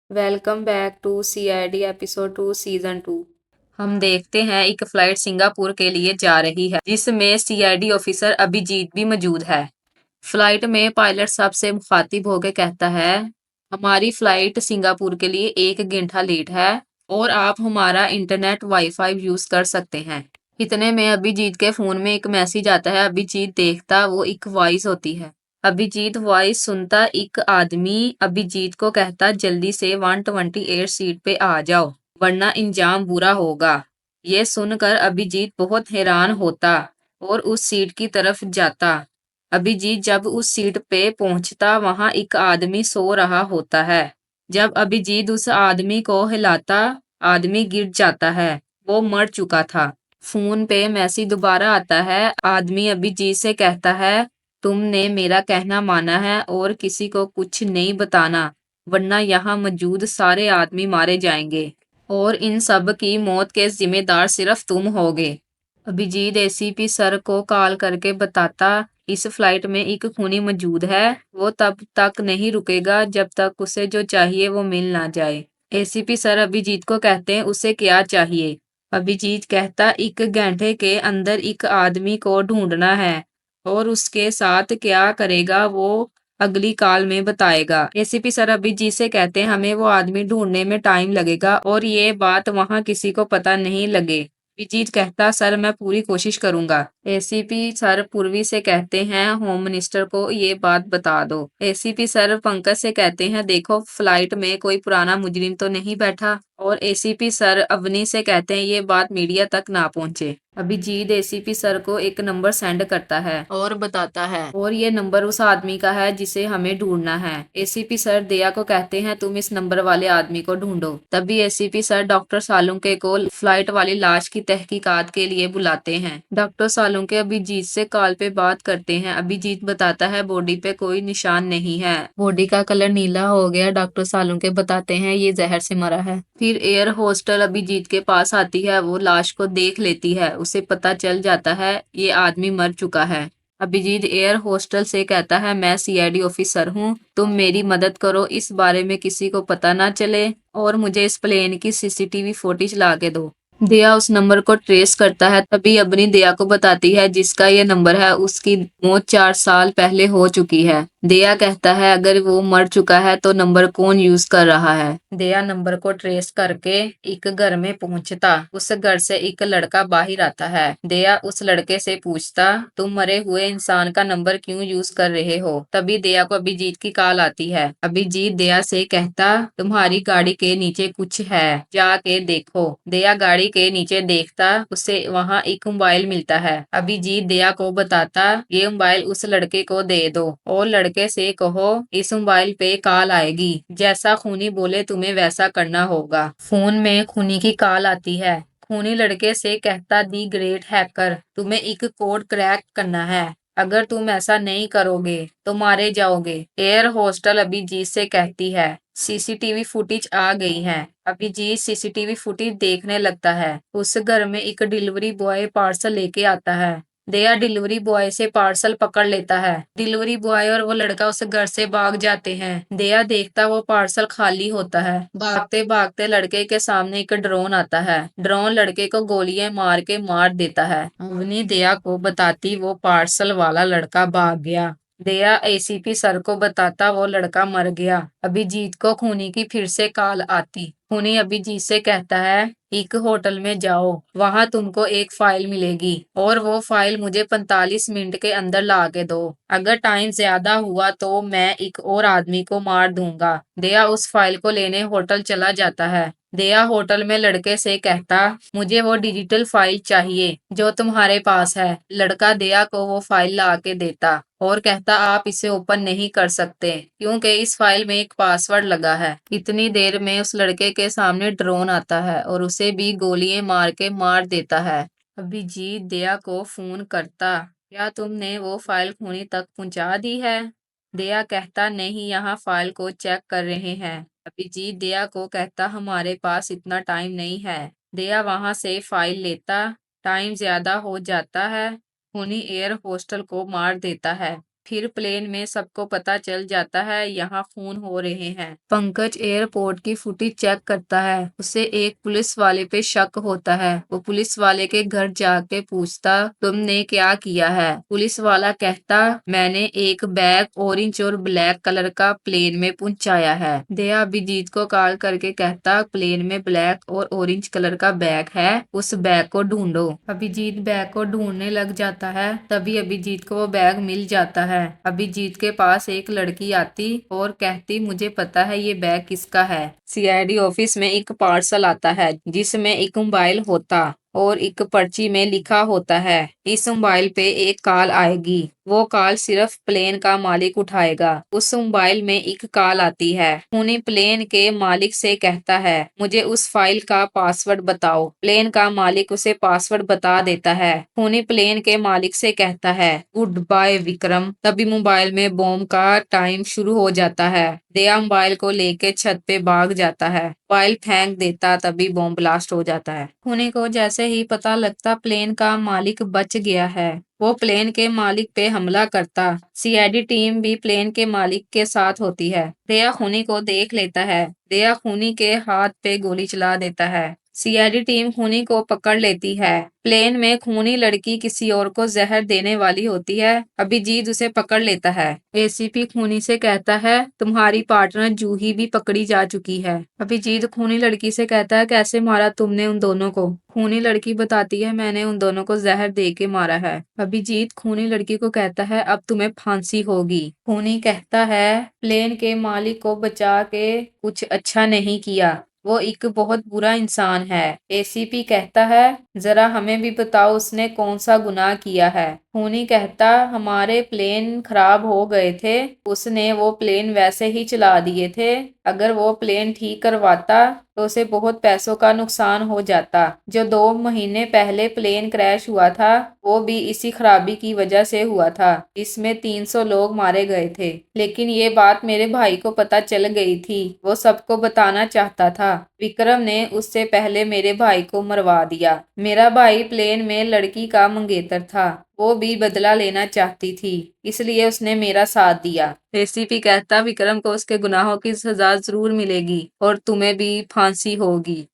Welcome back to CID episode 2 season 2। हम देखते हैं एक फ्लाइट सिंगापुर के लिए जा रही है जिसमें सीआईडी ऑफिसर अभिजीत भी मौजूद है। फ्लाइट में पायलट सबसे मुखातिब होकर कहता है, हमारी फ्लाइट सिंगापुर के लिए 1 घंटा लेट है और आप हमारा इंटरनेट वाईफाई यूज कर सकते हैं। इतने में अभिजीत के फोन में एक मैसेज आता है। अभिजीत देखता, वो एक वॉइस होती है। अभिजीत वॉइस सुनता एक आदमी अभिजीत को कहता, जल्दी से 128 सीट पे आ जाओ वरना इंजाम बुरा होगा। ये सुनकर अभिजीत बहुत हैरान होता और उस सीट की तरफ जाता। अभिजीत जब उस सीट पे पहुंचता वहां एक आदमी सो रहा होता है। जब अभिजीत उस आदमी को हिलाता, आदमी गिर जाता है। वो मर चुका था। फोन पे मैसेज दोबारा आता है। आदमी अभिजीत से कहता है, तुमने मेरा कहना माना है और किसी को कुछ नहीं बताना वरना यहाँ मौजूद सारे आदमी मारे जाएंगे और इन सब की मौत के जिम्मेदार सिर्फ तुम होगे। अभिजीत एसीपी सर को कॉल करके बताता, इस फ्लाइट में एक खूनी मौजूद है। वो तब तक नहीं रुकेगा जब तक उसे जो चाहिए वो मिल ना जाए। एसीपी सर अभिजीत को कहते हैं, उसे क्या चाहिए? अभिजीत कहता, 1 घंटे के अंदर एक आदमी को ढूंढना है और उसके साथ क्या करेगा वो अगली कॉल में बताएगा। एसीपी सर अभिजीत से कहते हैं, हमें वो आदमी ढूंढने में टाइम लगेगा और ये बात वहां किसी को पता नहीं लगे। अभिजीत कहता, सर मैं पूरी कोशिश करूंगा। एसीपी सर पूर्वी से कहते हैं, होम मिनिस्टर को ये बात बता दो। एसीपी सर पंकज से कहते हैं, देखो फ्लाइट में कोई पुराना मुजरिम तो नहीं बैठा। और एसीपी सर अवनी से कहते हैं, ये बात मीडिया तक ना पहुंचे। अभिजीत एसीपी सर को एक नंबर सेंड करता है और बताता है, और ये नंबर उस आदमी का है जिसे हमें ढूंढना है। एसीपी सर दया को कहते हैं, तुम इस नंबर वाले आदमी को ढूंढो। तभी एसीपी सर डॉक्टर सालुंके को फ्लाइट वाली लाश की तहकीकात के लिए बुलाते हैं। डॉक्टर सालुंके अभिजीत से कॉल पे बात करते हैं। अभिजीत बताता है, बॉडी पे कोई निशान नहीं है, बॉडी का कलर नीला हो गया। डॉक्टर सालुंके बताते हैं, ये जहर से मरा है। फिर एयर होस्टल अभिजीत के पास आती है। वो लाश को देख लेती है। उसे पता चल जाता है ये आदमी मर चुका है। अभिजीत एयर होस्टल से कहता है, मैं सीआईडी ऑफिसर हूँ, तुम मेरी मदद करो, इस बारे में किसी को पता ना चले और मुझे इस प्लेन की सीसीटीवी फुटेज ला के दो। दया उस नंबर को ट्रेस करता है। तभी अपनी दया को बताती है, जिसका ये नंबर है उसकी मौत 4 साल पहले हो चुकी है। दया कहता है, अगर वो मर चुका है तो नंबर कौन यूज कर रहा है? दया नंबर को ट्रेस करके एक घर में पहुंचता। उस घर से एक लड़का बाहर आता है। दया उस लड़के से पूछता, तुम मरे हुए इंसान का नंबर क्यों यूज कर रहे हो? तभी दया को अभिजीत की कॉल आती है। अभिजीत दया से कहता, तुम्हारी गाड़ी के नीचे कुछ है, जाके देखो। दया गाड़ी के नीचे देखता, उसे वहां एक मोबाइल मिलता है। अभिजीत दया को बताता, ये मोबाइल उस लड़के को दे दो और लड़के से कहो इस मोबाइल पे कॉल आएगी, जैसा खूनी बोले तुम्हें वैसा करना होगा। फोन में खूनी की कॉल आती है। खूनी लड़के से कहता, दी ग्रेट हैकर, तुम्हें एक कोड क्रैक करना है, अगर तुम ऐसा नहीं करोगे तो मारे जाओगे। एयर होस्टल अभिजीत से कहती है, सीसीटीवी फुटेज आ गई है। अभिजीत सीसीटीवी फुटेज देखने लगता है। उस घर में एक डिलीवरी बॉय पार्सल लेके आता है। दया डिलीवरी बॉय से पार्सल पकड़ लेता है। डिलीवरी बॉय और वो लड़का उस घर से भाग जाते हैं। दया देखता वो पार्सल खाली होता है। भागते भागते लड़के के सामने एक ड्रोन आता है। ड्रोन लड़के को गोलियां मार के मार देता है। अवनी दया को बताती, वो पार्सल वाला लड़का भाग गया। दया एसीपी सर को बताता, वो लड़का मर गया। अभिजीत को खूनी की फिर से कॉल आती। खूनी अभिजीत से कहता है, एक होटल में जाओ, वहां तुमको एक फाइल मिलेगी और वो फाइल मुझे 45 मिनट के अंदर ला के दो। अगर टाइम ज्यादा हुआ तो मैं एक और आदमी को मार दूंगा। दया उस फाइल को लेने होटल चला जाता है। दया होटल में लड़के से कहता, मुझे वो डिजिटल फाइल चाहिए जो तुम्हारे पास है। लड़का दया को वो फाइल ला के देता और कहता, आप इसे ओपन नहीं कर सकते क्योंकि इस फाइल में एक पासवर्ड लगा है। इतनी देर में उस लड़के के सामने ड्रोन आता है और उसे भी गोलियां मार के मार देता है। अभिजीत दया को फोन करता, क्या तुमने वो फाइल खूनी तक पहुंचा दी है? दया कहता, नहीं, यहाँ फाइल को चेक कर रहे हैं। अभिजीत दया को कहता, हमारे पास इतना टाइम नहीं है। दया वहां से फाइल लेता। टाइम ज्यादा हो जाता है। खूनी एयर होस्टल को मार देता है। फिर प्लेन में सबको पता चल जाता है यहाँ खून हो रहे हैं। पंकज एयरपोर्ट की फुटेज चेक करता है। उसे एक पुलिस वाले पे शक होता है। वो पुलिस वाले के घर जाके पूछता, तुमने क्या किया है? पुलिस वाला कहता, मैंने एक बैग ऑरेंज और ब्लैक कलर का प्लेन में पहुंचाया है। दया अभिजीत को कॉल करके कहता, प्लेन में ब्लैक और ऑरेंज कलर का बैग है, उस बैग को ढूंढो। अभिजीत बैग को ढूंढने लग जाता है। तभी अभिजीत को वो बैग मिल जाता है। अभिजीत के पास एक लड़की आती और कहती, मुझे पता है ये बैग किसका है। सीआईडी ऑफिस में एक पार्सल आता है जिसमें एक मोबाइल होता और एक पर्ची में लिखा होता है, इस मोबाइल पे एक कॉल आएगी। वो कॉल सिर्फ प्लेन का मालिक उठाएगा। उस मोबाइल में एक कॉल आती है। खूनी प्लेन के मालिक से कहता है, मुझे उस फाइल का पासवर्ड बताओ। प्लेन का मालिक उसे पासवर्ड बता देता है। खूनी प्लेन के मालिक से कहता है, गुड बाय विक्रम। तभी मोबाइल में बॉम्ब का टाइम शुरू हो जाता है। दया मोबाइल को लेके छत पे भाग जाता है। मोबाइल फेंक देता, तभी बॉम्ब ब्लास्ट हो जाता है। खूनी को जैसे ही पता लगता प्लेन का मालिक बच गया है, वो प्लेन के मालिक पे हमला करता। सीआईडी टीम भी प्लेन के मालिक के साथ होती है। दया खूनी को देख लेता है। दया खूनी के हाथ पे गोली चला देता है। सीआईडी टीम खूनी को पकड़ लेती है। प्लेन में खूनी लड़की किसी और को जहर देने वाली होती है। अभिजीत उसे पकड़ लेता है। एसीपी खूनी से कहता है, तुम्हारी पार्टनर जूही भी पकड़ी जा चुकी है। अभिजीत खूनी लड़की से कहता है, कैसे मारा तुमने उन दोनों को? खूनी लड़की बताती है, मैंने उन दोनों को जहर दे के मारा है। अभिजीत खूनी लड़की को कहता है, अब तुम्हें फांसी होगी। खूनी कहता है, प्लेन के मालिक को बचा के कुछ अच्छा नहीं किया, वो एक बहुत बुरा इंसान है। एसीपी कहता है, जरा हमें भी बताओ उसने कौन सा गुनाह किया है। खूनी कहता, हमारे प्लेन खराब हो गए थे, उसने वो प्लेन वैसे ही चला दिए थे। अगर वो प्लेन ठीक करवाता तो उसे बहुत पैसों का नुकसान हो जाता। जो 2 महीने पहले प्लेन क्रैश हुआ था वो भी इसी खराबी की वजह से हुआ था, इसमें 300 लोग मारे गए थे। लेकिन ये बात मेरे भाई को पता चल गई थी, वो सबको बताना चाहता था। विक्रम ने उससे पहले मेरे भाई को मरवा दिया। मेरा भाई प्लेन में लड़की का मंगेतर था, वो भी बदला लेना चाहती थी, इसलिए उसने मेरा साथ दिया। एसीपी कहता, विक्रम को उसके गुनाहों की सजा जरूर मिलेगी और तुम्हें भी फांसी होगी।